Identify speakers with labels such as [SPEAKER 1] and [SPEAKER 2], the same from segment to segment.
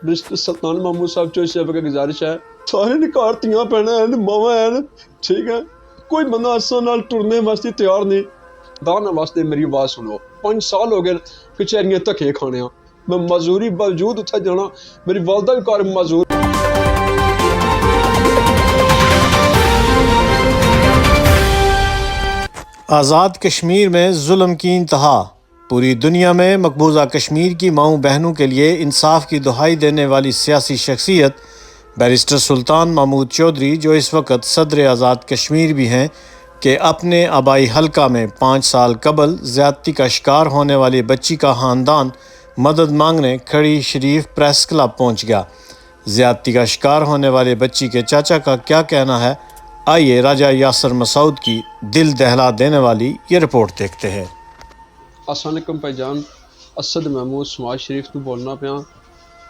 [SPEAKER 1] Minister सुल्तान महमूद साहब चौधरी साहब की गुजारिश है, सारे ने घर धियां भैनां हैं, मावां हैं, ठीक है, कोई बंदा असां नाल टुरने वास्ते तैयार नहीं। दाना वास्ते मेरी आवाज़ सुनो। 5 साल हो गए कचहरियां धक्के खाने, मैं मजदूरी बावजूद उत्थे जाना, मेरी वालदा भी घर मजदूर।
[SPEAKER 2] आज़ाद कश्मीर में जुल्म की इंतहा। पूरी दुनिया में मकबूजा कश्मीर की माओ बहनों के लिए इंसाफ की दुहाई देने वाली सियासी शख्सियत बैरिस्टर सुल्तान महमूद चौधरी, जो इस वक्त सदर आज़ाद कश्मीर भी हैं, कि अपने आबाई हल्का में 5 साल कबल ज़्यादती का शिकार होने वाली बच्ची का ख़ानदान मदद मांगने खड़ी शरीफ प्रेस क्लब पहुँच गया। ज़्यादती का शिकार होने वाले बच्ची के चाचा का क्या कहना है, आइए राजा यासर मसूद की दिल दहला देने वाली ये रिपोर्ट देखते हैं।
[SPEAKER 1] अस्सलाम वालेकुम भाईजान, असद महमूद समाज शरीफ तो बोलना पाया।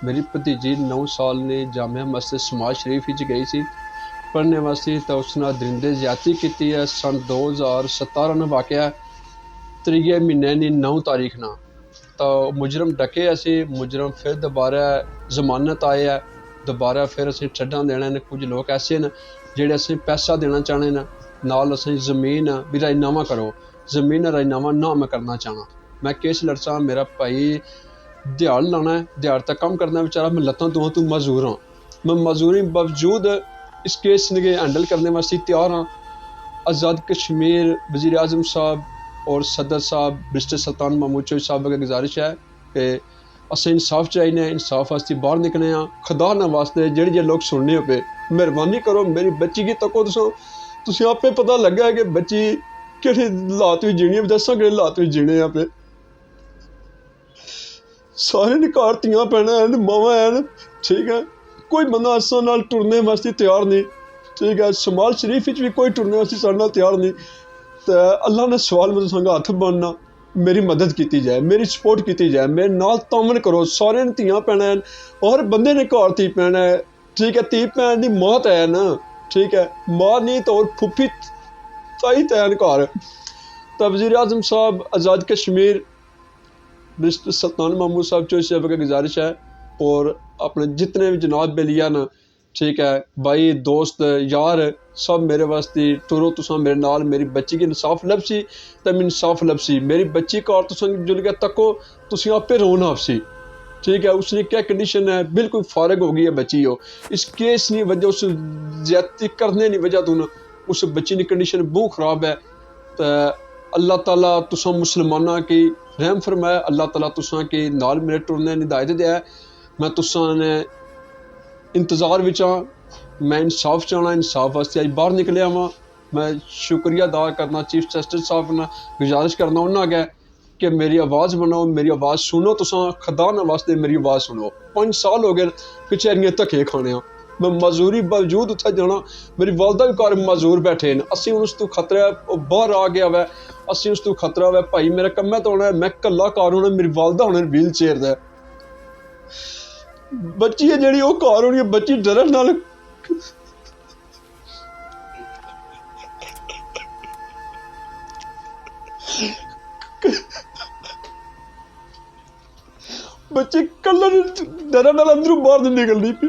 [SPEAKER 1] मेरी भतीजी 9 साल ने जामिया मस्जिद समाज शरीफ ही गई सी पढ़ने वास्ते, तो उसने दरिंदे ज्यादती की है। सन 2017 में वाक़या 3 महीने की 9 तारीख ना, तो मुजरम डके असी, मुजरम फिर दोबारा जमानत आए है, दोबारा फिर असी छड्डा देना ने। कुछ लोग ऐसे न जेड़े असी पैसा देना चाहने न, नाल असी जमीन भी राजीनामा करो, जमीन राजीनामा ना मैं करना चाहना। मैं केस लड़सा, मेरा भाई दिहाड़ लाना है, दिहाड़ तक कम करना बेचारा, मैं लत्तां दूं तू मजदूर हाँ, मैं मजदूरी बावजूद इस केस ने हैंडल करने वास्ते तैयार हाँ। आज़ाद कश्मीर वज़ीर आज़म साहब और सदर साहब मिनिस्टर सुल्तान महमूद चौधरी साहब की गुजारिश है कि असें इंसाफ चाहिए, इंसाफ वास्ते बाहर निकले हाँ। खुदा ना वास्ते जेड़े लोग सुनने पे मेहरबानी करो, मेरी बच्ची की तको तुम आपे पता लगा है कि बच्ची किहड़े हालात में जीनी है, दसा कि हालात में जीने यहाँ पे। सारे ने घर धियां भैनां हैं, मावां हैं, ठीक है, कोई बंदा असां नाल टुरने वास्ते तैयार नहीं, ठीक है, समाज शरीफ भी कोई टुरने वास्ते साढ़े नाल तैयार नहीं। तो अल्लाह ने सवाल में तुसां हथ बनना, मेरी मदद की जाए, मेरी सपोर्ट की जाए, मेरे नाल तामन करो। सारे ने धियां भैनां हैं, और बंदे ने घर धी भैन है, ठीक है, धी भैन की मौत है ना, ठीक है, मां नहीं तो और फुफी ताई तैन घर। तो वज़ीर आज़म साहब आज़ाद कश्मीर मिनिस्टर सुल्तान महमूद साहब चौधरी साहब की गुजारिश है, और अपने जितने भी जनाब बेलिया न, ठीक है, भाई दोस्त यार सब मेरे वास्ते टुरो तुसां मेरे नाल। मेरी बच्ची की इंसाफ लभसी तो मैं इंसाफ लभसी, मेरी बच्ची का और तुसां जुल के तको तुसीं आपे रोना आपसी, ठीक है। उसने क्या कंडीशन है, बिल्कुल फारग हो गई है बच्ची हो, इस केस नहीं वजह उस ज्यादती करने नहीं वजह तू उस बच्ची की कंडीशन बहुत ख़राब है। तो अल्लाह ताला तुसां मुसलमाना की रहम फरमाए, अल्लाह ताला तुसां के नाल मेरे टुरने की हिदायत दिया है। मैं तुसां ने इंतज़ार विच हाँ, मैं इंसाफ चाहना, इंसाफ वास्ते अज बाहर निकलिया वां। मैं शुक्रिया अदा करना चीफ जस्टिस साहब ने, गुजारिश करना उन्होंने अगे कि मेरी आवाज़ बनाओ, मेरी आवाज़ सुनो, तुसां खुदा ना वास्ते मेरी आवाज़ सुनो। 5 साल हो गए कचहरियां धक्के खाने, मैं मजदूरी बावजूद उत्थे जाना, मेरी वालदा भी घर मजदूर बैठे हैं। असी उस तो खतरा बाहर आ गया वै, असी उस तो खतरा वै भाई मेरा कम्मै तो होना, मैं कल्ला घर होना, मेरी वालदा होने व्हील चेयर दा, बच्ची है जेड़ी वो घर होनी है, बच्ची डरन नाल बच्ची कलर डरन नाल अंदरों बाहर नहीं निकलनी पी।